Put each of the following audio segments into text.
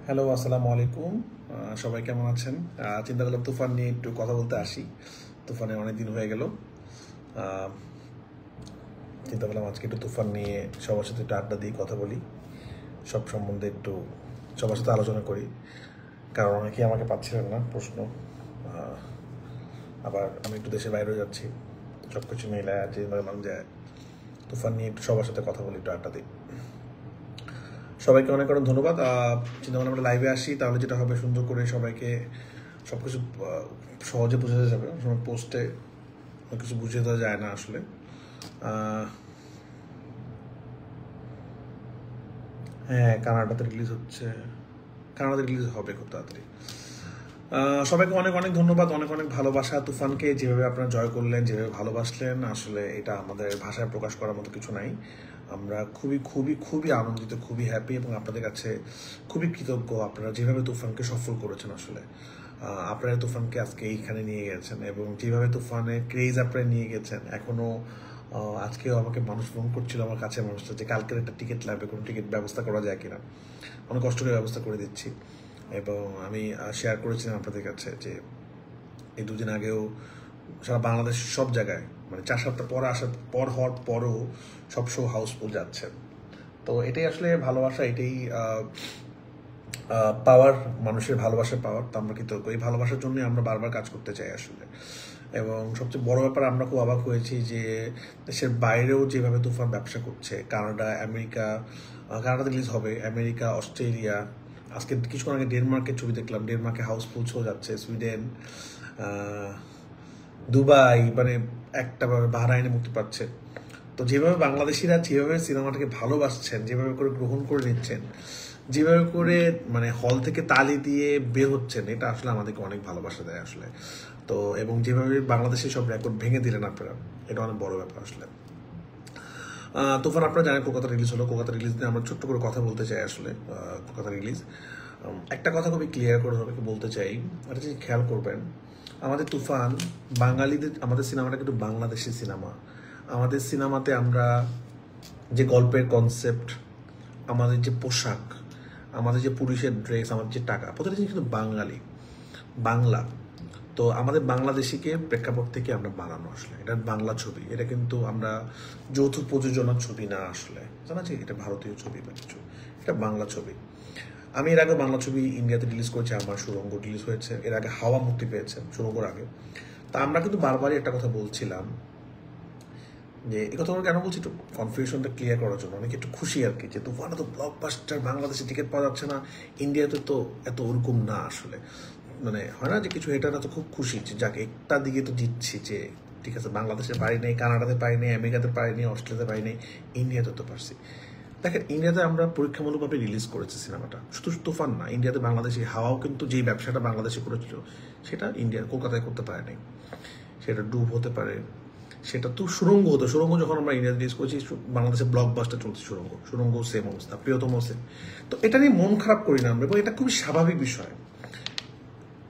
Hello, আসসালামু আলাইকুম। সবাই কেমন আছেন? চিন্তা করলাম তুফান নিয়ে একটু কথা বলতে আসি। তুফানে অনেক দিন হয়ে গেল। আহ, চিন্তা করলাম আজকে একটু তুফান নিয়ে সবার সাথে একটু আড্ডা দিই, কথা বলি, সব সম্বন্ধে একটু সবার সাথে আলোচনা করি। কারণ অনেকেই আমাকে পাচ্ছিলেন না প্রশ্ন। আহ, আবার আমি একটু দেশের বাইরেও যাচ্ছি, সব কিছু মিলে চিন্তা করলাম যে তুফান নিয়ে একটু সবার সাথে কথা বলি, একটু আড্ডা দিই। সবাইকে অনেক অনেক ধন্যবাদ। চিন্তা করলাম আমরা লাইভে আসি, তাহলে যেটা হবে সুন্দর করে সবাইকে সব কিছু সহজে বোঝাতে যাবে। সময় পোস্টে অনেক কিছু বুঝিয়ে দেওয়া যায় না আসলে। হ্যাঁ, কানাডাতে রিলিজ হচ্ছে, কানাডাতে রিলিজ হবে খুব তাড়াতাড়ি। সবাইকে অনেক অনেক ধন্যবাদ, অনেক অনেক ভালোবাসা। তুফানকে যেভাবে আপনারা জয় করলেন, যেভাবে ভালোবাসলেন, আসলে এটা আমাদের ভাষায় প্রকাশ করার মতো কিছু নাই। আমরা খুবই খুবই খুবই আনন্দিত, খুবই হ্যাপি এবং আপনাদের কাছে খুবই কৃতজ্ঞ আপনারা যেভাবে তুফানকে সফল করেছেন। আসলে আপনারা তুফানকে আজকে এইখানে নিয়ে গেছেন এবং যেভাবে তুফানের ক্রেজ আপনারা নিয়ে গেছেন, এখনও আজকেও আমাকে মানুষ ফোন করছিল আমার কাছে, মানুষটা যে কালকের একটা টিকিট লাগবে, কোনো টিকিট ব্যবস্থা করা যায় কিনা। অনেক কষ্ট করে ব্যবস্থা করে দিচ্ছি এবং আমি শেয়ার করেছিলাম আপনাদের কাছে যে এই দুদিন আগেও সারা বাংলাদেশ সব জায়গায় মানে 4 সপ্তাহ পর হওয়ার পরও সব শো হাউসফুল যাচ্ছে। তো এটাই আসলে ভালোবাসা, এটাই পাওয়ার, মানুষের ভালোবাসার পাওয়ার। তো আমরা কৃতজ্ঞ এই ভালোবাসার জন্যই আমরা বারবার কাজ করতে চাই আসলে। এবং সবচেয়ে বড় ব্যাপার, আমরা খুব অবাক হয়েছি যে দেশের বাইরেও যেভাবে তুফান ব্যবসা করছে। কানাডা, আমেরিকা, কানাডাতে রিলিজ হবে, আমেরিকা, অস্ট্রেলিয়া, আজকে কিছুক্ষণ আগে ডেনমার্কের ছবি দেখলাম, ডেনমার্কে হাউসফুল শো যাচ্ছে, সুইডেন, দুবাই, মানে একটা বাহরাইনে মুক্তি পাচ্ছে। তো যেভাবে বাংলাদেশিরা যেভাবে সিনেমাটাকে ভালোবাসছেন, যেভাবে করে গ্রহণ করে নিচ্ছেন, যেভাবে করে মানে হল থেকে তালি দিয়ে বের হচ্ছেন, এটা আসলে আমাদেরকে অনেক ভালোবাসা দেয় আসলে। তো এবং যেভাবে বাংলাদেশের সব রেকর্ড ভেঙে দিলেন আপনারা, এটা অনেক বড় ব্যাপার আসলে। তুফান আপনারা জানেন কলকাতা রিলিজ হলো। কলকাতা রিলিজ নিয়ে আমরা ছোট্ট করে কথা বলতে চাই আসলে। কলকাতা রিলিজ, একটা কথা খুবই ক্লিয়ার করে সবাইকে বলতে চাই, একটা জিনিস খেয়াল করবেন। আমাদের তুফান বাঙালিদের, আমাদের সিনেমাটা কিন্তু বাংলাদেশি সিনেমা। আমাদের সিনেমাতে আমরা যে গল্পের কনসেপ্ট, আমাদের যে পোশাক, আমাদের যে পুলিশের ড্রেস, আমাদের যে টাকা, প্রতিটা জিনিস কিন্তু বাঙালি, বাংলা। তো আমাদের বাংলাদেশিকে প্রেক্ষাপট থেকে আমরা বানানো আসলে, এটা বাংলা ছবি, এটা কিন্তু আমরা যৌথ প্রযোজনার ছবি না আসলে, জানা যে এটা ভারতীয় ছবি বা কিছু, এটা বাংলা ছবি। আমি এর আগে বাংলা ছবি ইন্ডিয়াতে রিলিজ করেছি, আমার সুরঙ্গ রিলিজ হয়েছে, এর আগে হাওয়া মুক্তি পেয়েছে সুরঙ্গর আগে। তা আমরা কিন্তু বারবারই একটা কথা বলছিলাম যে এই কথা কেন বলছি, একটু কনফিউশনটা ক্লিয়ার করার জন্য, অনেকে একটু খুশি আর কি যে তুফানে তো ব্লকবাস্টার, বাংলাদেশে টিকিট পাওয়া যাচ্ছে না, ইন্ডিয়াতে তো এত ওরকম না আসলে। মানে হয় না যে কিছু হেটাররা তো খুব খুশি যে যাকে একটা দিকে তো জিতছি, যে ঠিক আছে বাংলাদেশে পারি নেই, কানাডাতে পারি নেই, আমেরিকাতে পারি নেই, অস্ট্রেলিয়াতে পারি নেই, ইন্ডিয়াতে তো পারছি। দেখেন, ইন্ডিয়াতে আমরা পরীক্ষামূলকভাবে রিলিজ করেছি সিনেমাটা, শুধু তুফান না, ইন্ডিয়াতে বাংলাদেশি হাওয়াও কিন্তু যেই ব্যবসাটা বাংলাদেশে করেছিল সেটা ইন্ডিয়ার কলকাতায় করতে পারে নাই। সেটা ডুব হতে পারে, সেটা তো সুরঙ্গ হতো। সুরঙ্গ যখন আমরা ইন্ডিয়া রিলিজ করছি, বাংলাদেশে ব্লকবাস্টার চলছে সুরঙ্গ, সুরঙ্গ সেম অবস্থা, প্রিয়তম সেম। তো এটা নিয়ে মন খারাপ করি না আমরা, এবং এটা খুবই স্বাভাবিক বিষয়।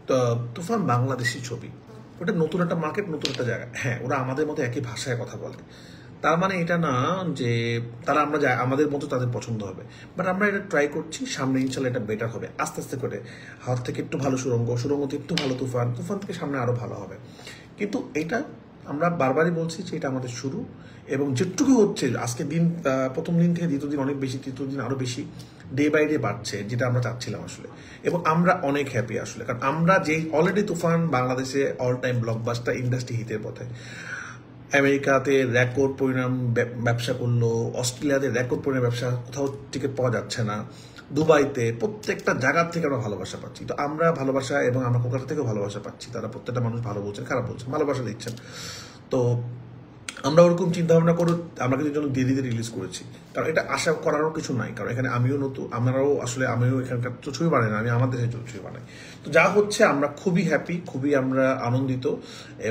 তো তুফান বাংলাদেশি ছবি, ওটা নতুন একটা মার্কেট, নতুন একটা জায়গা। হ্যাঁ, ওরা আমাদের মতো একই ভাষায় কথা বলে, তার মানে এটা না যে তারা আমরা যাই আমাদের মতো তাদের পছন্দ হবে। বাট আমরা এটা ট্রাই করছি, সামনে ইনশাল্লাহ এটা বেটার হবে আস্তে আস্তে করে। হাত থেকে একটু ভালো সুরঙ্গ, সুরঙ্গ থেকে একটু ভালো তুফান, তুফান থেকে সামনে আরো ভালো হবে। কিন্তু এটা আমরা বারবারই বলছি যে এটা আমাদের শুরু, এবং যেটুকু হচ্ছে আজকে দিন, প্রথম দিন থেকে দ্বিতীয় দিন অনেক বেশি, তৃতীয় দিন আরো বেশি, ডে বাই ডে বাড়ছে, যেটা আমরা চাচ্ছিলাম আসলে। এবং আমরা অনেক হ্যাপি আসলে, কারণ আমরা যেই অলরেডি তুফান বাংলাদেশে অল টাইম ব্লকবাস্টার, ইন্ডাস্ট্রি হিটের পথে। আমেরিকাতে রেকর্ড পরিমাণ ব্যবসা করলো, অস্ট্রেলিয়াতে রেকর্ড পরিমাণ ব্যবসা, কোথাও টিকিট পাওয়া যাচ্ছে না, দুবাইতে, প্রত্যেকটা জায়গার থেকে আমরা ভালোবাসা পাচ্ছি। তো আমরা ভালোবাসা, এবং আমরা কলকাতা থেকেও ভালোবাসা পাচ্ছি, তারা প্রত্যেকটা মানুষ ভালো বলছেন, খারাপ বলছেন, ভালোবাসা দিচ্ছেন। তো আমরা ওরকম চিন্তা ভাবনা করে আমরা কিন্তু জন্য দেরিতে রিলিজ করেছি, কারণ এটা আশা করারও কিছু নাই। কারণ এখানে আমিও নতুন, আমরাও আসলে, আমিও এখানকার তো ছবি বানাই না, আমি আমার দেশে ছবি বানাই। তো যা হচ্ছে আমরা খুবই হ্যাপি, খুবই আমরা আনন্দিত,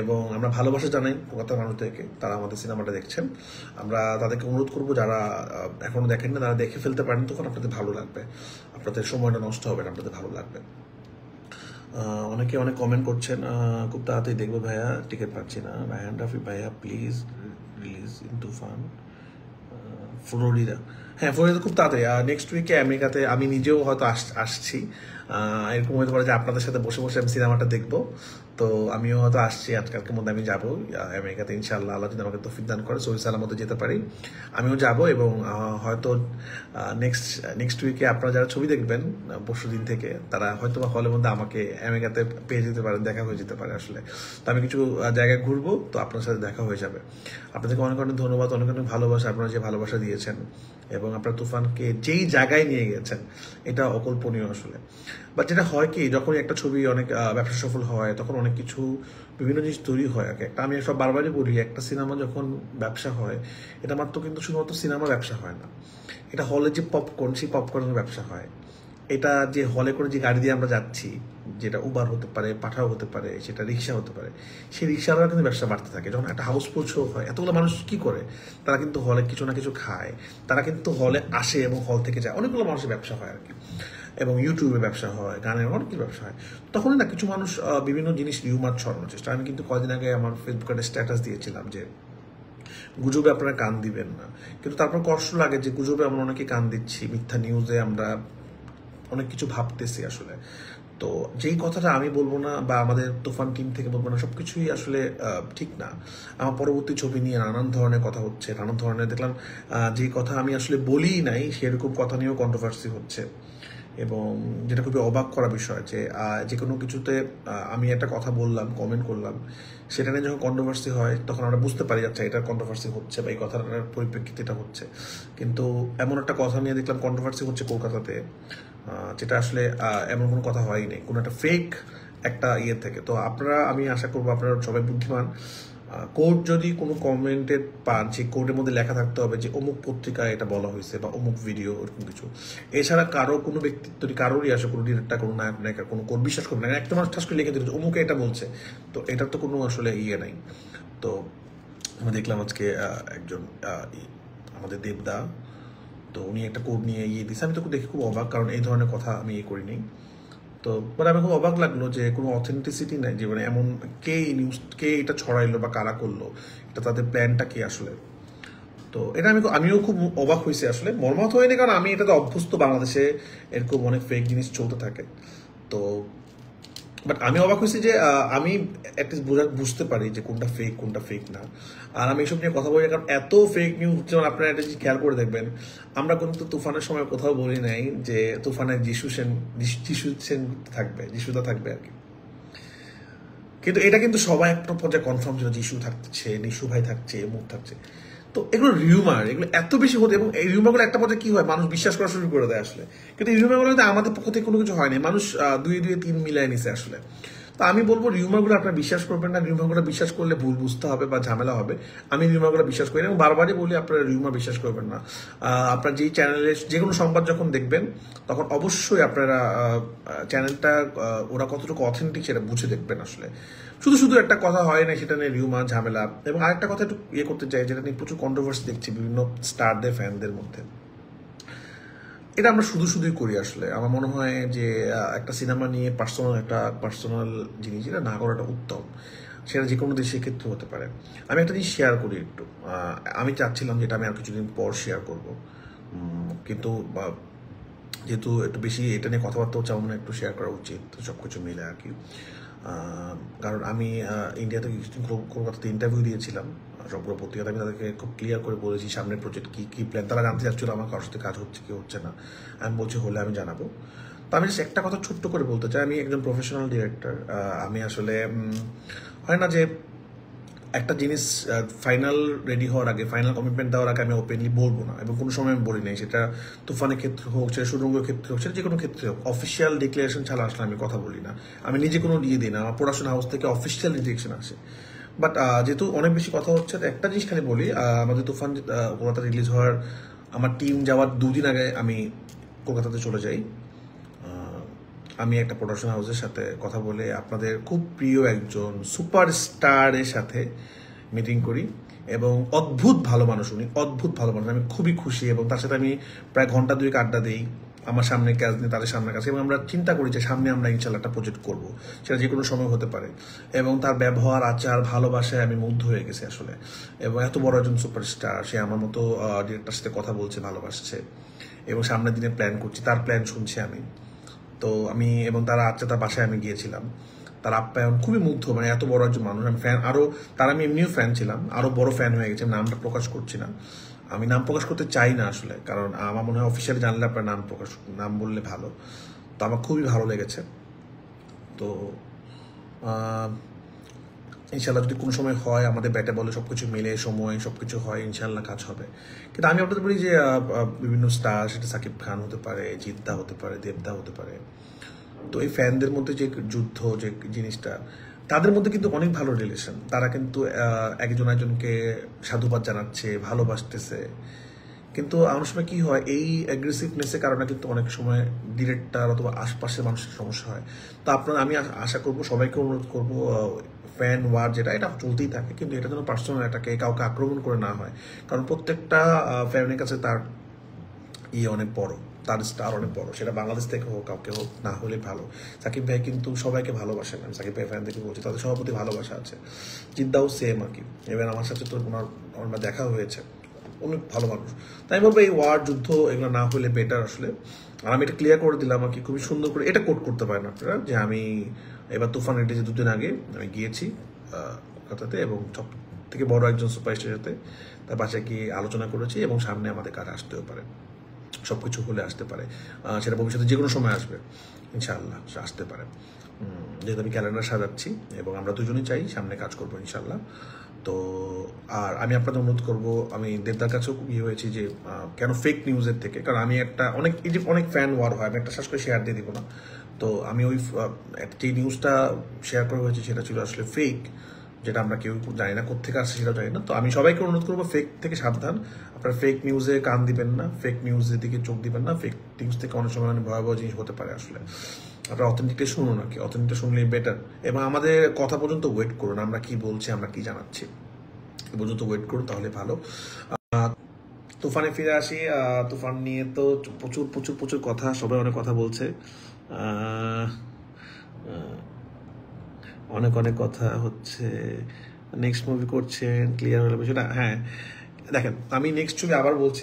এবং আমরা ভালোবাসা জানাই কলকাতার মানুষদেরকে, তারা আমাদের সিনেমাটা দেখছেন। আমরা তাদেরকে অনুরোধ করবো, যারা এখনো দেখেন না তারা দেখে ফেলতে পারেন, তখন আপনাদের ভালো লাগবে, আপনাদের সময়টা নষ্ট হবে না, আপনাদের ভালো লাগবে। অনেকে অনেক কমেন্ট করছেন, খুব তাড়াতাড়ি দেখবো ভাইয়া, টিকিট পাচ্ছি না। রায়হান রাফি ভাইয়া please release in Toofan. Florida, হ্যাঁ ফ্লোরিডা খুব তাড়াতাড়ি নেক্সট উইকে আমেরিকাতে আমি নিজেও হয়তো আসছি। এরকম হতে পারে যে আপনাদের সাথে বসে বসে আমি সিনেমাটা দেখবো। তো আমিও হয়তো আসছি, আজকালকের মধ্যে আমি যাবো আমেরিকাতে ইনশাআল্লাহ, আল্লাহ যদি আমাকে তৌফিক দান করে সহি সালামতে যেতে পারি আমিও যাব। এবং হয়তো নেক্সট উইকে আপনারা যারা ছবি দেখবেন পরশু দিন থেকে, তারা হয়তো বা হলের মধ্যে আমাকে আমেরিকাতে পেয়ে যেতে পারেন, দেখা হয়ে যেতে পারে আসলে। তো আমি কিছু জায়গায় ঘুরবো, তো আপনার সাথে দেখা হয়ে যাবে। আপনাদেরকে অনেক অনেক ধন্যবাদ, অনেক অনেক ভালোবাসা, আপনারা যে ভালোবাসা দিয়েছেন এবং আপনার তুফানকে যেই জায়গায় নিয়ে গেছেন এটা অকল্পনীয় আসলে। বাট যেটা হয় কি, যখন একটা ছবি অনেক ব্যবসা সফল হয় তখন অনেক কিছু বিভিন্ন জিনিস তৈরি হয় আগে। একটা আমি সব বারবারই বলি, একটা সিনেমা যখন ব্যবসা হয় এটা মাত্র কিন্তু শুধুমাত্র সিনেমা ব্যবসা হয় না, এটা হলে যে পপকর্ন, সেই পপকর্নের ব্যবসা হয়। এটা যে হলে করে যে গাড়ি দিয়ে আমরা যাচ্ছি, যেটা উবার হতে পারে, পাঠাও হতে পারে, সেটা রিক্সা হতে পারে, সেই রিক্সারও কিন্তু ব্যবসা বাড়তে থাকে। যখন একটা হাউসফুল শো হয়, এতগুলো মানুষ কি করে, তারা কিন্তু হলে কিছু না কিছু খায়, তারা কিন্তু হলে আসে এবং হল থেকে যায়, অনেকগুলো মানুষের ব্যবসা হয় আর কি। এবং ইউটিউবে ব্যবসা হয়, গানের অনেক কিছু ব্যবসা হয়। তখন না কিছু মানুষ বিভিন্ন জিনিস রিউমার ছড়ানোর চেষ্টা। আমি কিন্তু কয়েকদিন আগে আমার ফেসবুকে একটা স্ট্যাটাস দিয়েছিলাম যে গুজবে আপনারা কান দিবেন না, কিন্তু তারপর কষ্ট লাগে যে গুজবে আমরা অনেকে কান দিচ্ছি, মিথ্যা নিউজে আমরা অনেক কিছু ভাবতেছি আসলে। তো যেই কথাটা আমি বলবো না বা আমাদের তুফান টিম থেকে বলবো না, সবকিছুই আসলে ঠিক না। আমার পরবর্তী ছবি নিয়ে নানান ধরনের কথা হচ্ছে, নানান ধরনের দেখলাম যে কথা আমি আসলে বলিই নাই সেরকম কথা নিয়েও কন্ট্রোভার্সি হচ্ছে। এবং যেটা খুবই অবাক করা বিষয় যে কোনো কিছুতে আমি একটা কথা বললাম, কমেন্ট করলাম, সেটা নিয়ে যখন কন্ট্রোভার্সি হয় তখন আমরা বুঝতে পারি আচ্ছা এটার কন্ট্রোভার্সি হচ্ছে বা এই কথাটার পরিপ্রেক্ষিতে এটা হচ্ছে। কিন্তু এমন একটা কথা নিয়ে দেখলাম কন্ট্রোভার্সি হচ্ছে কলকাতাতে, যেটা আসলে এমন কোনো কথা হয়নি, কোনো একটা ফেক একটা ইয়ে থেকে। তো আপনারা, আমি আশা করবো আপনারা সবাই বুদ্ধিমান। কোর্ট যদি কোনো কমেন্টের পান, সেই কোর্টের মধ্যে লেখা থাকতে হবে যে অমুক পত্রিকায় এটা বলা হয়েছে বা অমুক ভিডিও, এরকম কিছু। এছাড়া কারো কোনো ব্যক্তিত্ব কারোরই আসে, কোনো ডিরেক্টর, কোনো নায়ক নায়িকা, কোনো কোর্ট বিশ্বাস করবে না। একটা মানুষ ঠাস করে লিখে দিল অমুকে এটা বলছে, তো এটার তো কোনো আসলে ইয়ে নাই। তো আমি দেখলাম আজকে একজন আমাদের দেবদা, তো উনি একটা কোড নিয়ে দিচ্ছে। আমি তো দেখে খুব অবাক, কারণ এই ধরনের কথা আমি করিনি। তো মানে আমি খুব অবাক লাগলো যে কোনো অথেন্টিসিটি নাই, যে মানে এমন কে এটা ছড়াইলো বা কারা করলো, এটা তাদের প্ল্যানটা কি আসলে। তো এটা আমিও খুব অবাক হয়েছি আসলে, মর্মাহত হয়নি, কারণ আমি এটাতে অভ্যস্ত, বাংলাদেশে এরকম অনেক ফেক জিনিস চলতে থাকে। তো বাট আমি অবাক হয়েছি যে আমি অ্যাটলিস্ট বুঝতে পারি যে কোনটা ফেক না। আর আমি এসব নিয়ে কথা বলি, কারণ এত ফেক নিউজ, যেমন আপনারা একটা জিনিস খেয়াল করে দেখবেন, আমরা কিন্তু তুফানের সময় কোথাও বলি নাই যে তুফানের যিশু সেন থাকবে, যিশুদা থাকবে আর কি। কিন্তু এটা কিন্তু সবাই একটা পর্যায়ে কনফার্ম ছিল, যিশু থাকছে, নিশু ভাই থাকছে, মুখ থাকছে। তো এগুলো রিউমার, এগুলো এত বেশি হতে, এবং এই রিউমারগুলো একটা পর্যায়ে কি হয়, মানুষ বিশ্বাস করা শুরু করে দেয় আসলে। কিন্তু এই রিউমারগুলো আমাদের পক্ষ থেকে কোনো কিছু হয়নি, মানুষ 2-2-3 মিলাই নিছে আসলে। তো আমি বলবো রিউমারগুলো আপনারা বিশ্বাস করবেন না, রিউমারগুলো বিশ্বাস করলে ভুল বুঝতে হবে বা ঝামেলা হবে। আমি রিউমারগুলো বিশ্বাস করি না, এবং বারবারই বলি আপনারা রিউমার বিশ্বাস করবেন না। আপনার যেই চ্যানেলে যে কোনো সংবাদ যখন দেখবেন তখন অবশ্যই আপনারা চ্যানেলটা ওরা কতটুকু অথেন্টিক সেটা বুঝে দেখবেন আসলে। শুধু একটা কথা হয় না, সেটা নিয়ে রিউমার ঝামেলা। এবং আরেকটা কথা একটু করতে চাই, যেটা নিয়ে প্রচুর কন্ট্রোভার্সি দেখছি বিভিন্ন স্টারদের, ফ্যানদের মধ্যে। এটা আমরা শুধুই করি আসলে। আমার মনে হয় যে একটা সিনেমা নিয়ে পার্সোনাল জিনিস এটা না করাটা উত্তম, সেটা যে কোনো দেশের ক্ষেত্রে হতে পারে। আমি একটা জিনিস শেয়ার করি একটু, আমি চাচ্ছিলাম যেটা আমি আর কিছুদিন পর শেয়ার করব, কিন্তু যেহেতু একটু বেশি এটা নিয়ে কথাবার্তা হচ্ছে, আমার একটু শেয়ার করা উচিত সব কিছু মিলে আর কি। কারণ আমি ইন্ডিয়াতে কিছুদিন কলকাতাতে ইন্টারভিউ দিয়েছিলাম সবগুলো পত্রিকাতে। আমি তাদেরকে খুব ক্লিয়ার করে বলেছি সামনের প্রজেক্ট কী প্ল্যান। তারা জানতে চাচ্ছিল আমার কারোর সাথে কাজ হচ্ছে কি হচ্ছে না। আমি বলছি হলে আমি জানাবো। তো আমি একটা কথা ছোট্ট করে বলতে চাই, আমি একজন প্রফেশনাল ডিরেক্টর। আমি আসলে হয় না যে একটা জিনিস ফাইনাল রেডি হওয়ার আগে, ফাইনাল কমিটমেন্ট দেওয়ার আগে আমি ওপেনলি বলবো না, এবং কোনো সময় আমি বলি নাই। সেটা তুফানের ক্ষেত্রে হোক, সেটা সুরঙ্গের ক্ষেত্রে হোক, সেটা যে কোনো ক্ষেত্রে হোক, অফিসিয়াল ডিক্লারেশন ছাড়া আসলে আমি কথা বলি না। আমি নিজে কোনো দিই না, আমার প্রোডাকশন হাউস থেকে অফিসিয়াল ডিরেকশন আসে। বাট যেহেতু অনেক বেশি কথা হচ্ছে, একটা জিনিস খালি বলি, আমাদের তুফান কলকাতা রিলিজ হওয়ার আমার টিম যাওয়ার 2 দিন আগে আমি কলকাতাতে চলে যাই। আমি একটা প্রোডাকশন হাউসের সাথে কথা বলে আপনাদের খুব প্রিয় একজন সুপারস্টারের সাথে মিটিং করি, এবং অদ্ভুত ভালো মানুষ উনি, অদ্ভুত ভালো মানুষ। আমি খুবই খুশি, এবং তার সাথে আমি প্রায় ঘন্টা 2 আড্ডা দিই, আমার সামনে কাজ নিয়ে তাদের সামনে কাজ, এবং আমরা চিন্তা করি যে সামনে আমরা ইনশাল্লাহ একটা প্রজেক্ট করবো, সেটা যে কোনো সময় হতে পারে। এবং তার ব্যবহার, আচার, ভালোবাসায় আমি মুগ্ধ হয়ে গেছি আসলে। এবং এত বড় একজন সুপারস্টার, সে আমার মতো ডিরেক্টরের সাথে কথা বলছে, ভালোবাসছে, এবং সামনের দিনে প্ল্যান করছি, তার প্ল্যান শুনছি আমি। তো আমি এবং তারা তার বাসায় আমি গিয়েছিলাম, তার আপ্যায়ন খুবই মুগ্ধ, মানে এত বড় একজন মানুষ। আমি ফ্যান, আরও তার আমি এমনিও ফ্যান ছিলাম, আরও বড় ফ্যান হয়ে গেছে। নামটা প্রকাশ করছি না, আমি নাম প্রকাশ করতে চাই না আসলে, কারণ আমার মনে হয় অফিসিয়ালি জানলে আপনার নাম বললে ভালো। তো আমার খুবই ভালো লেগেছে। তো ইনশাল্লাহ যদি কোনো সময় হয়, আমাদের ব্যাটে বলে সবকিছু মিলে সময় সবকিছু হয়, ইনশাল্লাহ কাজ হবে। কিন্তু আমি আপনাদের বলি যে বিভিন্ন স্টার, সেটা সাকিব খান হতে পারে, জিদ্দা হতে পারে, দেবদা হতে পারে, তো এই ফ্যানদের মধ্যে যে যুদ্ধ, যে জিনিসটা, তাদের মধ্যে কিন্তু অনেক ভালো রিলেশন। তারা কিন্তু একজন একজনকে সাধুবাদ জানাচ্ছে, ভালোবাসতেছে। কিন্তু আমার সময় কি হয়, এই অ্যাগ্রেসিভনেসের কারণে কিন্তু অনেক সময় ডিরেক্টর অথবা আশপাশের মানুষের সমস্যা হয়। তো আমি আশা করবো, সবাইকে অনুরোধ করবো, ফ্যান ওয়ার যেটা, এটা চলতেই থাকে, কিন্তু এটা যেন পার্সোনাল অ্যাটাকে কাউকে আক্রমণ করে না হয়। কারণ প্রত্যেকটা ফ্যানের কাছে তার অনেক বড়, তার স্টার অনেক বড়, সেটা বাংলাদেশ থেকে হোক, কাউকে হোক, না হলে ভালো। সাকিব ভাই কিন্তু সবাইকে ভালোবাসেন, আমি সাকিব ভাই ফ্যান থেকে বলছি, তাদের সবার প্রতি ভালোবাসা আছে। জিদ্দাও সেম আর কি, এবার আমার সাথে তো ওনার দেখা হয়েছে, অনেক ভালো মানুষ। তাই বলবো এই ওয়ার, যুদ্ধ, এগুলো না হলে বেটার আসলে। আর আমি এটা ক্লিয়ার করে দিলাম আর কি, খুবই সুন্দর করে এটা কোট করতে পারেন আপনারা, যে আমি এবার তুফান রেডি 2 দিন আগে আমি গিয়েছি কলকাতাতে, এবং সব থেকে বড় একজন সুপারস্টারের সাথে তার বাসায় গিয়ে আলোচনা করেছি, এবং সামনে আমাদের কাজ আসতেও পারে, সবকিছু হলে আসতে পারে, সেটা ভবিষ্যতে যে কোনো সময় আসবে ইনশাআল্লাহ, আসতে পারে। যেহেতু আমি ক্যালেন্ডার সাজাচ্ছি, এবং আমরা দুজনেই চাই সামনে কাজ করবো ইনশাআল্লাহ। তো আর আমি আপনাদের অনুরোধ করবো, আমি দেবদার কাছেও খুব হয়েছি যে কেন ফেক নিউজের থেকে, কারণ আমি একটা অনেক ফ্যান ওয়ার হয়, আমি একটা শ্বাস করে শেয়ার দিয়ে দিব না। তো আমি ওই যে নিউজটা শেয়ার করা হয়েছে সেটা ছিল আসলে ফেক, যেটা আমরা কেউ জানি না কোথেকে আসছে, সেটাও জানি না। তো আমি সবাইকে অনুরোধ করবো, ফেক থেকে সাবধান, আপনারা ফেক নিউজে কান দিবেন না, ফেক নিউজের দিকে চোখ দিবেন না। ফেক নিউজ থেকে অনেক সময় ভয়াবহ জিনিস হতে পারে আসলে। আপনারা অথেন্টিকটা শুনুন আর কি, অথেন্টিকটা শুনলেই বেটার। এবং আমাদের কথা পর্যন্ত ওয়েট করুন, আমরা কি বলছি, আমরা কি জানাচ্ছি, এ পর্যন্ত ওয়েট করুন, তাহলে ভালো। তুফানে ফিরে আসি। তুফান নিয়ে তো প্রচুর প্রচুর প্রচুর কথা, সবাই অনেক কথা বলছে, অনেক অনেক কথা হচ্ছে। নেক্সট মুভি করছেন, ক্লিয়ার হলো বিষয়টা। হ্যাঁ দেখেন, আমি নেক্সট ছবি আবার বলছি,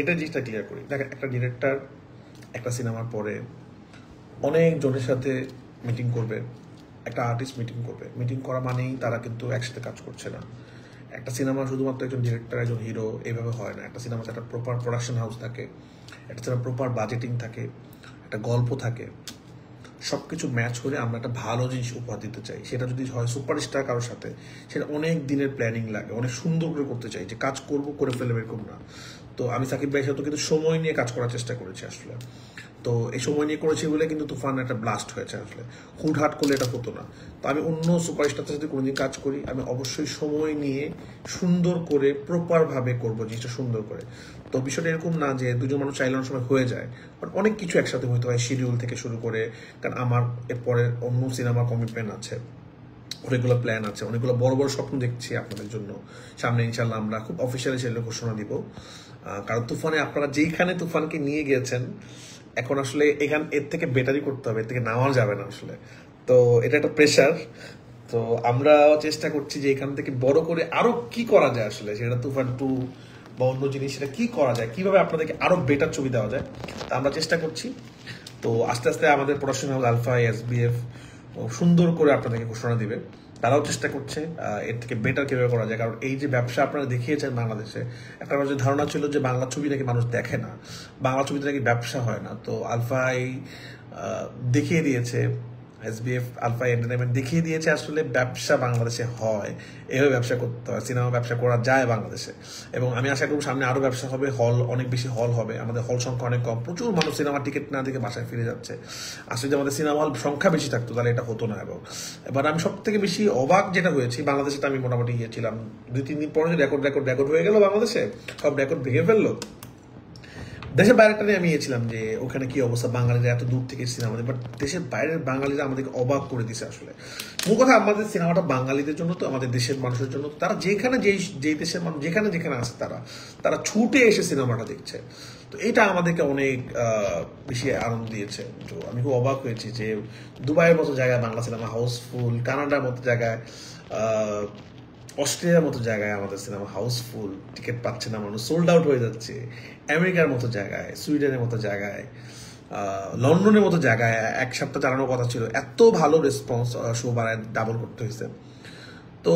এটা জিনিসটা ক্লিয়ার করি। দেখেন, একটা ডিরেক্টর একটা সিনেমার পরে অনেক জনের সাথে মিটিং করবে, একটা আর্টিস্ট মিটিং করবে। মিটিং করা মানেই তারা কিন্তু একসাথে কাজ করছে না। একটা সিনেমা শুধুমাত্র একজন ডিরেক্টর, একজন হিরো এইভাবে হয় না। একটা সিনেমাতে একটা প্রপার প্রোডাকশন হাউস থাকে, একটা সিনেমা প্রপার বাজেটিং থাকে, একটা গল্প থাকে, সব কিছু ম্যাচ করে আমরা একটা ভালো জিনিস উপহার দিতে চাই। সেটা যদি হয় সুপারস্টার কারোর সাথে, সেটা অনেক দিনের প্ল্যানিং লাগে, অনেক সুন্দর করে করতে চাই, যে কাজ করব করে ফেলবে এরকম না। তো আমি সাকিব ভাইয়ের সাথে কিন্তু সময় নিয়ে কাজ করার চেষ্টা করেছি আসলে। তো এই সময় নিয়ে করেছি বলে কিন্তু তুফান একটা ব্লাস্ট হয়েছে আসলে, হুটহাট করলে এটা হতো না। তো আমি অন্য সুপারস্টারদের সাথে কোনোদিন কাজ করি, আমি অবশ্যই সময় নিয়ে সুন্দর করে প্রপারভাবে করবো জিনিসটা, সুন্দর করে। তো বিষয়টা এরকম না যে দুজন মানুষ চাইলে অনেক সময় হয়ে যায়, বাট অনেক কিছু একসাথে হতে হয়, শিডিউল থেকে শুরু করে। কারণ আমার এরপরে অন্য সিনেমা কমিটমেন্ট আছে, অনেকগুলো প্ল্যান আছে, অনেকগুলো বড় বড় স্বপ্ন দেখছি আপনাদের জন্য। সামনে ইনশাল্লাহ আমরা খুব অফিসিয়ালি সেগুলো ঘোষণা দিব। কারণ তুফানে আপনারা যেইখানে তুফানকে নিয়ে গিয়েছেন, এখন আসলে এর থেকে বেটারই করতে হবে, এর থেকে নেওয়া যাবে না আসলে। তো এটা একটা প্রেশার। তো আমরা চেষ্টা করছি যে এখান থেকে বড় করে আরো কি করা যায় আসলে, সেটা তুফান 2 বা অন্য জিনিস, সেটা কি করা যায়, কিভাবে আপনাদেরকে আরো বেটার ছবি দেওয়া যায়, তা আমরা চেষ্টা করছি। তো আস্তে আস্তে আমাদের প্রোডাকশন হাউস আলফা, এসবিএফ সুন্দর করে আপনাদেরকে ঘোষণা দিবে। তারাও চেষ্টা করছে এর থেকে বেটার কিভাবে করা যায়। কারণ এই যে ব্যবসা আপনারা দেখিয়েছেন বাংলাদেশে, একটা যে ধারণা ছিল যে বাংলা ছবি নাকি মানুষ দেখে না, বাংলা ছবিতে নাকি ব্যবসা হয় না। তো আলফা দেখিয়ে দিয়েছে, এসবিএফ আলফা এন্টারটেনমেন্ট দেখিয়ে দিয়েছে আসলে ব্যবসা বাংলাদেশে হয়, এভাবে ব্যবসা করতে হয়, সিনেমা ব্যবসা করা যায় বাংলাদেশে। এবং আমি আশা করব সামনে আরো ব্যবসা হবে, হল অনেক বেশি হল হবে। আমাদের হল সংখ্যা অনেক কম, প্রচুর মানুষ সিনেমা টিকিট না দেখে বাসায় ফিরে যাচ্ছে। আসলে যদি আমাদের সিনেমা হল সংখ্যা বেশি থাকতো তাহলে এটা হতো না। এবং এবার আমি সব থেকে বেশি অবাক যেটা হয়েছি, বাংলাদেশে আমি মোটামুটি গিয়েছিলাম 2-3 দিন পরে, রেকর্ড হয়ে গেল বাংলাদেশে, সব রেকর্ড ভেঙে ফেললো। দেশের বাইরেটা নিয়ে আমি গিয়েছিলাম যে ওখানে কি অবস্থা, বাঙালিরা এত দূর থেকে সিনেমা, বাট দেশের বাইরের বাঙালিরা আমাদেরকে অবাক করে দিছে আসলে। মূল কথা আমাদের সিনেমাটা বাঙালিদের জন্য, তো আমাদের দেশের মানুষের জন্য, তারা যেখানে যেই দেশের মানুষ যেখানে যেখানে আছে তারা ছুটে এসে সিনেমাটা দেখছে। তো এটা আমাদেরকে অনেক বেশি আনন্দ দিয়েছে। তো আমি খুব অবাক হয়েছি যে দুবাইয়ের মতো জায়গায় বাংলা সিনেমা হাউসফুল, কানাডার মতো জায়গায়, অস্ট্রেলিয়ার মতো জায়গায় আমাদের সিনেমা হাউসফুল, টিকিট পাচ্ছে না মানুষ, সোল্ড আউট হয়ে যাচ্ছে। আমেরিকার মতো জায়গায়, সুইডেনের মতো জায়গায়, লন্ডনের মতো জায়গায় 1 সপ্তাহ চালানোর কথা ছিল, এত ভালো রেসপন্স, শো বাড়ায় ডাবল করতে হয়েছে। তো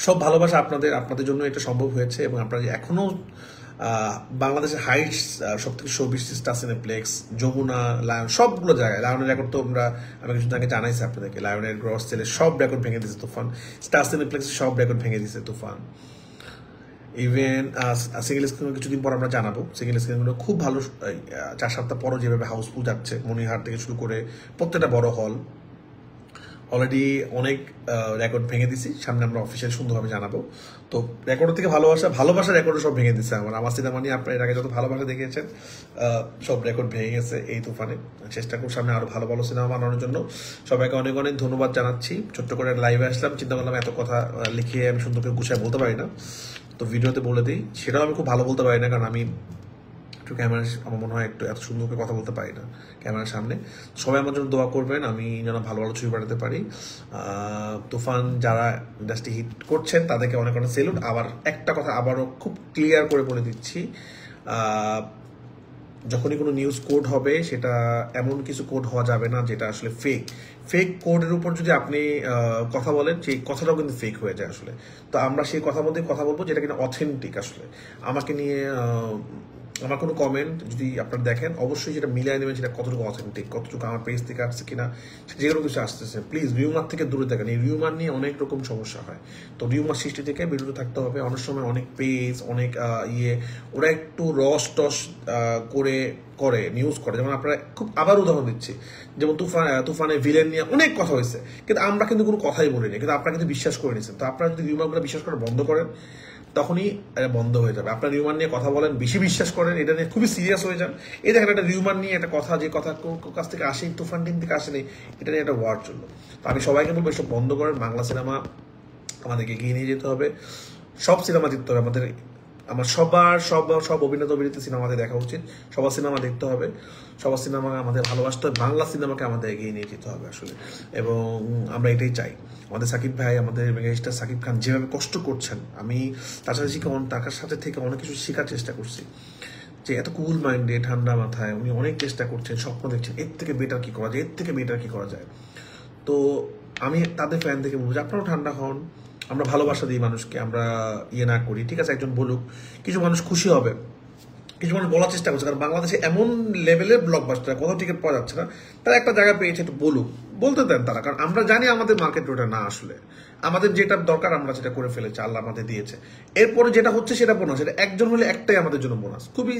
সব ভালোবাসা আপনাদের জন্য এটা সম্ভব হয়েছে, এবং আপনারা এখনো বাংলাদেশের হাইটস সব থেকে শো বেশি স্টার সিনেপ্লেক্স, যমুনা, লায়ন, সবগুলো জায়গায়, লায়নের রেকর্ড তো আমি কিছুদিন আগে জানাইছি আপনাদেরকে, লায়নের গ্রস সেলের সব রেকর্ড ভেঙে দিয়েছে তুফান, স্টার সিনেপ্লেক্সের সব রেকর্ড ভেঙে দিয়েছে তুফান। ইভেন সিঙ্গেল স্ক্রিন কিছুদিন পর আমরা জানাবো, সিঙ্গেল স্ক্রিনগুলো খুব ভালো, 4 সপ্তাহ পরও যেভাবে হাউসফুল যাচ্ছে, মনিহার থেকে শুরু করে প্রত্যেকটা বড় হল অলরেডি অনেক রেকর্ড ভেঙে দিছি, সামনে আমরা অফিসিয়াল সুন্দরভাবে জানাবো। তো রেকর্ডের থেকে ভালোবাসা রেকর্ড সব ভেঙে দিচ্ছে আমার সিনেমা নিয়ে। আপনার এর আগে যত ভালোবাসা দেখিয়েছেন সব রেকর্ড ভেঙে গেছে এই তুফানে। চেষ্টা করব সামনে আরো ভালো ভালো সিনেমা বানানোর জন্য। সবাইকে অনেক অনেক ধন্যবাদ জানাচ্ছি। ছোট্ট করে লাইভে আসলাম, চিন্তা করলাম এত কথা লিখিয়ে আমি সুন্দর করে গুছিয়ে বলতে পারি না, তো ভিডিওতে বলে দিই। সেটাও আমি খুব ভালো বলতে পারি না, কারণ আমি একটু ক্যামেরা, আমার মনে হয় একটু এত সুন্দর করে কথা বলতে পারি না ক্যামেরার সামনে। সবাই আমার জন্য দোয়া করবেন, আমি যেন ভালো ভালো ছবি বানাতে পারি। তুফান যারা ইন্ডাস্ট্রি হিট করছেন তাদেরকে অনেক অনেক সেলুট। আবার একটা কথা আবারও খুব ক্লিয়ার করে বলে দিচ্ছি, যখনই কোনো নিউজ কোড হবে সেটা এমন কিছু কোড হওয়া যাবে না যেটা আসলে ফেক কোডের উপর যদি আপনি কথা বলেন, সেই কথাটাও কিন্তু ফেক হয়ে যায় আসলে। তো আমরা সেই কথার মধ্যে কথা বলবো যেটা কিনা অথেন্টিক আসলে। আমাকে নিয়ে আমার কোনো কমেন্ট যদি আপনারা দেখেন, অবশ্যই যেটা মিলিয়ে নেবেন সেটা কতটুকু অথেন্টিক, কতটুকু আমার পেজ থেকে আসছে কিনা, যে কোনো কিছু আসতেছে। প্লিজ রিউমার থেকে দূরে থাকেন, এই রিউমার নিয়ে অনেক রকম সমস্যা হয়। তো রিউমার সৃষ্টি থেকে বিরত থাকতে হবে। অনেক সময় অনেক পেজ, অনেক ওরা একটু টস করে নিউজ করে, যেমন আপনারা খুব আবার উদাহরণ দিচ্ছি, যেমন তুফানে ভিলেন নিয়ে অনেক কথা হয়েছে, কিন্তু আমরা কিন্তু কোনো কথাই বলিনি, কিন্তু আপনারা কিন্তু বিশ্বাস করে নিয়েছেন। তো আপনারা যদি রিউমারগুলো বিশ্বাস করা বন্ধ করেন তখনই এটা বন্ধ হয়ে যাবে। আপনার রিউমার নিয়ে কথা বলেন, বেশি বিশ্বাস করেন, এটা নিয়ে খুবই সিরিয়াস হয়ে যান। এই দেখেন একটা রিউমার নিয়ে একটা কথা, যে কথা কাছ থেকে আসে, তুফান টিম থেকে আসেনি, এটা নিয়ে একটা ওয়ার চললো। তো আমি সবাইকে বলবো এসব বন্ধ করেন। বাংলা সিনেমা আমাদেরকে এগিয়ে নিয়ে যেতে হবে, সব সিনেমা দেখতে হবে আমাদের। আমার সব অভিনেতা অভিনেত্রী সিনেমা আমাদের দেখা উচিত, সবার সিনেমা দেখতে হবে, সবার সিনেমা আমাদের ভালোবাসতে হবে, বাংলা সিনেমাকে আমাদের এগিয়ে নিয়ে যেতে হবে আসলে। এবং আমরা এটাই চাই। আমাদের সাকিব ভাই, আমাদের মেগাস্টার সাকিব খান যেভাবে কষ্ট করছেন, আমি তার সাথে থেকে অনেক কিছু শেখার চেষ্টা করছি, যে এত কুল মাইন্ডে, ঠান্ডা মাথায় উনি অনেক চেষ্টা করছেন, স্বপ্ন দেখছেন এর থেকে বেটার কি করা যায়, এর থেকে বেটার কি করা যায়। তো আমি তাদের ফ্যান থেকে বলবো যে আপনারাও ঠান্ডা হন, আমরা ভালোবাসা দিই মানুষকে, আমরা না করি। ঠিক আছে, একজন বলুক, কিছু মানুষ খুশি হবে, কিছু মানুষ বলার চেষ্টা করছে, কারণ বাংলাদেশে এমন লেভেলের ব্লকবাস্টার, কোথাও টিকিট পাওয়া যাচ্ছে না, তারা একটা জায়গা পেয়েছে, একটু বলুক, বলতে দেন তারা, কারণ আমরা জানি আমাদের মার্কেট ওটা না আসলে। আমাদের যেটা দরকার আমরা যেটা করে ফেলেছি, আল্লাহ আমাদের দিয়েছে। এরপরে যেটা হচ্ছে সেটা বোনাস, এটা একজন হলে একটাই আমাদের জন্য বোনাস, খুবই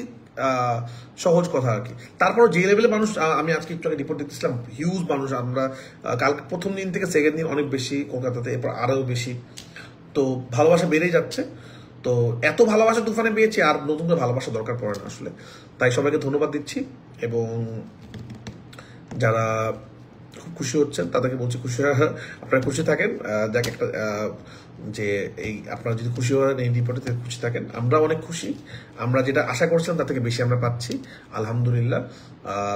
সহজ কথা আর কি। তারপরে যে লেভেলে মানুষ, আমি আজকে একটু আগে রিপোর্ট দেখতেছিলাম, হিউজ মানুষ, আমরা কালকে প্রথম দিন থেকে সেকেন্ড দিন অনেক বেশি কলকাতাতে, এরপর আরও বেশি। তো ভালোবাসা বেড়েই যাচ্ছে। তো এত ভালোবাসা তুফানে পেয়েছি, আর নতুন করে ভালোবাসা দরকার পড়ে না আসলে। তাই সবাইকে ধন্যবাদ দিচ্ছি, এবং যারা খুব খুশি হচ্ছেন তাদেরকে বলছি আপনারা খুশি থাকেন। দেখ একটা যে এই আপনারা যদি খুশি হন, এই রিপোর্টে থেকে খুশি থাকেন, আমরা অনেক খুশি। আমরা যেটা আশা করছিলাম তার থেকে বেশি আমরা পাচ্ছি, আলহামদুলিল্লাহ।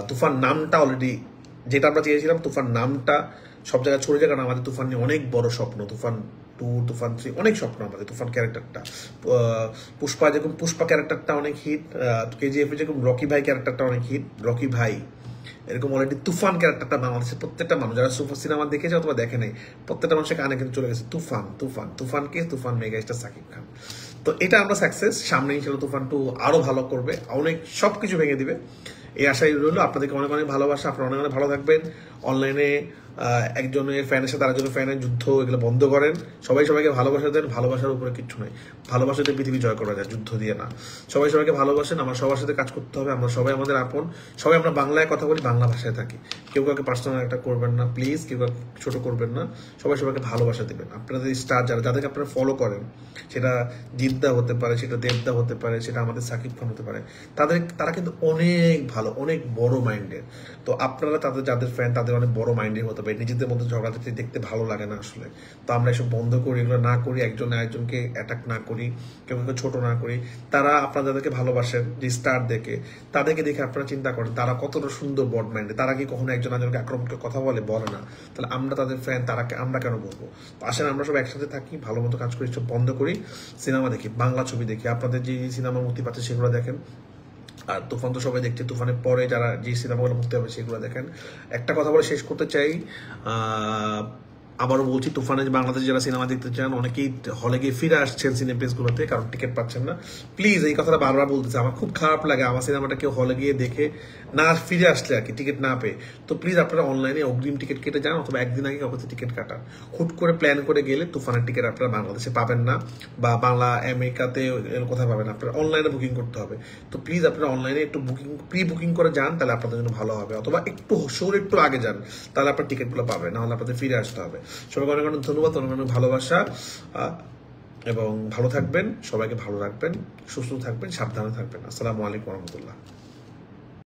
তুফান নামটা অলরেডি যেটা আমরা চেয়েছিলাম, তুফান নামটা সব জায়গায় ছড়ে যায়, কারণ আমাদের তুফান নিয়ে অনেক বড় স্বপ্ন। তুফান 2, তুফান 3, অনেক স্বপ্ন আমাদের। তুফান ক্যারেক্টারটা, পুষ্পা ক্যারেক্টারটা অনেক হিট, কেজিএফ যেরকম রকি ভাই ক্যারেক্টারটা অনেক হিট, রকি ভাই এরকম অলরেডি তুফান ক্যারেক্টারটা বাংলাদেশের প্রত্যেকটা মানুষ যারা সুপার সিনেমা দেখেছে অথবা দেখে নেই, প্রত্যেকটা মানুষের কানে কিন্তু চলে গেছে তুফান মেগাস্টার সাকিব খান। তো এটা আমরা সাকসেস, সামনে ইনশাআল্লাহ তুফান 2 আরো ভালো করবে, অনেক সবকিছু ভেঙে দিবে, এই আশাই রইল। আপনাদেরকে অনেক অনেক ভালোবাসা, আপনারা অনেক অনেক ভালো থাকবেন, অনলাইনে একজনের ফ্যানের সাথে আরেকজনের ফ্যানের যুদ্ধ, এগুলো বন্ধ করেন। সবাই সবাইকে ভালোবাসা দেন, ভালোবাসার উপরে কিচ্ছু নেই। ভালোবাসাতে পৃথিবী জয় করা যায়, যুদ্ধ দিয়ে না। সবাই সবাইকে ভালোবাসেন, আমরা সবার সাথে কাজ করতে হবে, আমরা সবাই আমাদের আপন, সবাই আমরা বাংলায় কথা বলি, বাংলা ভাষায় থাকি। কেউ কাউকে পার্সোনাল একটা করবেন না প্লিজ, কেউ কাউকে ছোট করবেন না, সবাই সবাইকে ভালোবাসা দেবেন। আপনাদের স্টার যাদেরকে আপনারা ফলো করেন, সেটা জিদ্দা হতে পারে, সেটা দেবদা হতে পারে, সেটা আমাদের সাকিব খান হতে পারে, তারা কিন্তু অনেক ভালো, অনেক বড় মাইন্ডের। তো আপনারা যাদের ফ্যান তাদের অনেক বড় মাইন্ডের হতে পারে। নিজেদের মধ্যে ঝগড়া দেখতে ভালো লাগে না আসলে। তো আমরা এসব বন্ধ করি, এগুলো না করি, একজন আরেকজনকে অ্যাটাক না করি, কেউ কেউ ছোট না করি। তারা আপনারা যাদেরকে ভালোবাসেন, যে স্টার তাদেরকে দেখে আপনারা চিন্তা করেন তারা কতটা সুন্দর বড মাইন্ডে। তারা কি কখনো একজন আরেকজনকে আক্রমণ করে কথা বলে না? তাহলে আমরা তাদের ফ্যান, আমরা কেন বলবো? আসেন আমরা সব একসাথে থাকি, ভালো মতো কাজ করি, সব বন্ধ করি, সিনেমা দেখি, বাংলা ছবি দেখি, আপনাদের যে সিনেমা মুক্তি পাচ্ছে সেগুলো দেখেন। আর তুফান তো সবাই দেখছে, তুফানের পরে যারা যে সিনেমাগুলো মুক্তি হবে সেগুলো দেখেন। একটা কথা বলে শেষ করতে চাই, আবারও বলছি, তুফানে বাংলাদেশে যারা সিনেমা দেখতে চান অনেকেই হলে গিয়ে ফিরে আসছেন সিনেপ্লেসগুলোতে, কারণ টিকিট পাচ্ছেন না। প্লিজ এই কথাটা বারবার বলতেছে, আমার খুব খারাপ লাগে আমার সিনেমাটা কেউ হলে গিয়ে দেখে না ফিরে আসলে আর কি, টিকিট না পেয়ে। তো প্লিজ আপনারা অনলাইনে অগ্রিম টিকিট কেটে যান, অথবা একদিন আগে কাউকে টিকিট কাটান। হুট করে প্ল্যান করে গেলে তুফানের টিকিট আপনারা বাংলাদেশে পাবেন না, বা বাংলা আমেরিকাতে কোথায় পাবেন, আপনারা অনলাইনে বুকিং করতে হবে। তো প্লিজ আপনারা অনলাইনে একটু প্রি বুকিং করে যান, তাহলে আপনাদের জন্য ভালো হবে। অথবা একটু একটু আগে যান, তাহলে আপনার টিকিটগুলো পাবেন, নাহলে আপনাদের ফিরে আসতে হবে। সবাইকে অনেক অনেক ধন্যবাদ, অনেক অনেক ভালোবাসা, এবং ভালো থাকবেন, সবাইকে ভালো রাখবেন, সুস্থ থাকবেন, সাবধানে থাকবেন। আসসালামু আলাইকুম রহমতুল্লাহ।